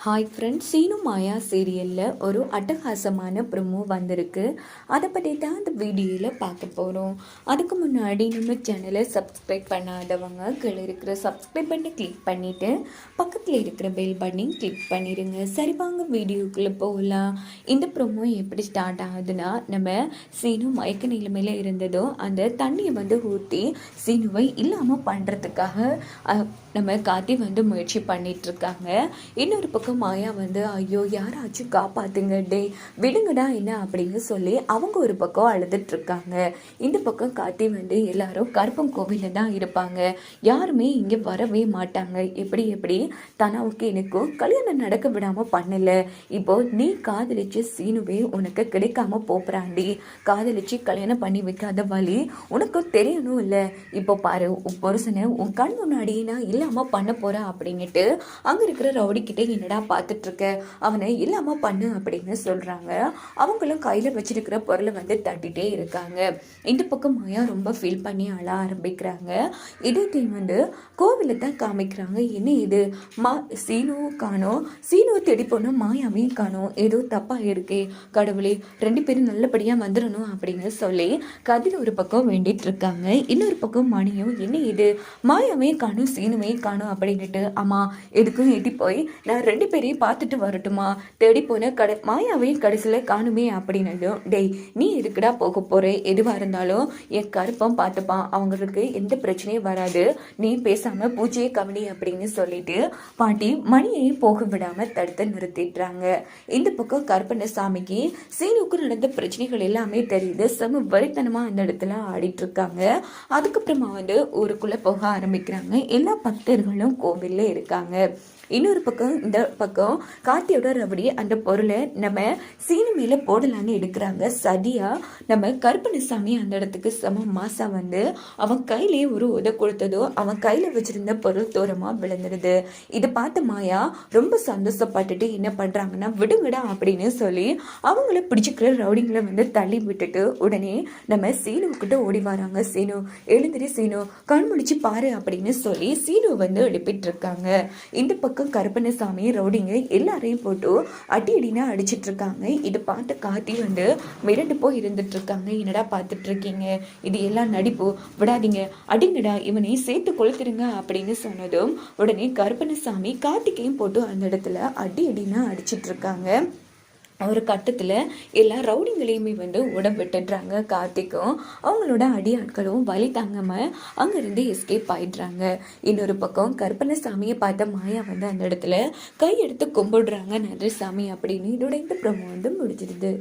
Hi friends, Seenu மாயா சீரியலில் ஒரு அட்டகாசமான ப்ரொமோ வந்திருக்கு. அதை பற்றி தான் அந்த வீடியோவில் பார்க்க போகிறோம். அதுக்கு முன்னாடி நம்ம சேனலை சப்ஸ்கிரைப் பண்ணாதவங்க கீழே இருக்கிற சப்ஸ்கிரைப் பண்ணி கிளிக் பண்ணிவிட்டு பக்கத்தில் இருக்கிற பெல் பட்டனையும் கிளிக் பண்ணிடுங்க. சரி, வாங்க வீடியோக்குள்ளே போகலாம். இந்த ப்ரொமோ எப்படி ஸ்டார்ட் ஆகுதுன்னா, நம்ம சீனு மயக்க நிலைமையில் இருந்ததோ அந்த தண்ணியை ஊற்றி சீனுவை இல்லாமல் பண்ணுறதுக்காக நம்ம கார்த்தி முயற்சி பண்ணிகிட்ருக்காங்க. இன்னொரு பக்கம் மாயா ஐயோ யாராச்சும் காப்பாத்துங்க, டே விடுங்கடா என்ன அப்படின்னு சொல்லி அவங்க ஒரு பக்கம் அழுதுட்ருக்காங்க. இந்த பக்கம் கார்த்தி எல்லாரும் கருப்பம் கோவிலில் தான் இருப்பாங்க, யாருமே இங்கே வரவே மாட்டாங்க. எப்படி தனாவுக்கு எனக்கும் கல்யாணம் நடக்க விடாமல் பண்ணல, இப்போ நீ காதலிச்சு சீனுவே உனக்கு கிடைக்காம போறாண்டி, காதலிச்சு கல்யாணம் பண்ணி வைக்காத வழி உனக்கு தெரியணும் இல்லை, இப்போ பாரு உன் புருஷனை உன் கண் முன்னாடியே நான் இல்லாமல் பண்ண போகிறேன் அப்படின்ட்டு அங்கே இருக்கிற ரவுடி கிட்டே என்னடா பார்த்துட்டு இருக்க, அவனை இல்லாம பண்ணு அப்படின்னு சொல்றாங்க. அவங்களும் கையில வச்சிருக்கிற பொருளை தட்டிட்டே இருக்காங்க. இந்த பக்கம் மாயா ரொம்ப ஃபீல் பண்ணி அழ ஆரம்பிக்கிறாங்க. இதே கோவில தான் காமிக்கிறாங்க. என்ன இது, சீனுவும் காணோம், சீனுவை தேடி போன மாயாவையும் காணோம், ஏதோ தப்பா இருக்கே, கடவுளே ரெண்டு பேரும் நல்லபடியா வந்துடணும் அப்படின்னு சொல்லி கதில் ஒரு பக்கம் வேண்டிட்டு இருக்காங்க. இன்னொரு பக்கம் மணியும் என்ன இது, மாயாவையும் காணும் சீனுவையும் காணும் அப்படின்னுட்டு, அம்மா எதுக்கும் ஏட்டி போய் நான் ரெண்டு பேரையும் பார்த்துட்டு வரட்டுமா, தேடி போன மாயாவையும் கடைசியில் காணுமே அப்படின்னு. டேய் நீ எதுக்குடா போக போற, எதுவாக இருந்தாலும் என் கருப்பம் பார்த்துப்பான், அவங்களுக்கு எந்த பிரச்சனையும் வராது, நீ பேசாம பூஜையை கவனி அப்படின்னு சொல்லிட்டு பாட்டி மணியையும் போக விடாம தடுத்து நிறுத்திடுறாங்க. இந்த பக்கம் கருப்பண்ணசாமிக்கு சீனுக்கு நடந்த பிரச்சனைகள் எல்லாமே தெரியுது. செம வரித்தனமா அந்த இடத்துல ஆடிட்டு இருக்காங்க. அதுக்கப்புறமா ஊருக்குள்ள போக ஆரம்பிக்கிறாங்க. எல்லா பக்தர்களும் கோவில்ல இருக்காங்க. இன்னொரு பக்கம் இந்த பக்கம் கார்த்தியோட ரவடி அந்த பொருளை நம்ம சீனு மேலே போடலான்னு எடுக்கிறாங்க. சதியா நம்ம கருப்பண்ணசாமி அந்த இடத்துக்கு செம மாசா அவன் கையிலேயே ஒரு உதை கொடுத்ததோ அவன் கையில் வச்சிருந்த பொருள் தூரமாக விழுந்துடுது. இதை பார்த்த மாயா ரொம்ப சந்தோஷப்பட்டுட்டு என்ன பண்ணுறாங்கன்னா, விடுங்கடா அப்படின்னு சொல்லி அவங்கள பிடிச்சிக்கிற ரவுடிங்களை தள்ளி விட்டுட்டு உடனே நம்ம சீனுக்கிட்ட ஓடி வராங்க. சீனு எழுந்திரி, சீனு கண் முடிச்சு பாரு அப்படின்னு சொல்லி சீனு எழுப்பிட்டு இருக்காங்க. இந்த பக்கம் கருப்பண்ணசாமி ரவுடிங்க எல்லாரையும் போட்டு அடினா அடிச்சிட்டு இருக்காங்க. இதை பார்த்து கார்த்தி மிரண்டு போய் இருந்துட்டு இருக்காங்க. என்னடா பார்த்துட்டு இருக்கீங்க, இது எல்லாம் நடிப்பு, விடாதீங்க, அடிங்கடா, இவனை சேர்த்து கொளுத்துருங்க அப்படின்னு சொன்னதும் உடனே கருப்பண்ணசாமி கார்த்திகையும் போட்டு அந்த இடத்துல அடினா அடிச்சிட்டு இருக்காங்க. ஒரு கட்டத்தில் எல்லா ரவுடிங்களையுமே உடம்பிட்டுடுறாங்க. கார்த்திக்கும் அவங்களோட அடியாட்களும் வலி தாங்காமல் அங்கேருந்து எஸ்கேப் ஆயிடுறாங்க. இன்னொரு பக்கம் கருப்பண்ணசாமியை பார்த்த மாயா அந்த இடத்துல கையெடுத்து கும்பிடுறாங்க, நன்றி சாமி அப்படின்னு. இதோட இந்த ப்ரோமோ முடிஞ்சிடுது.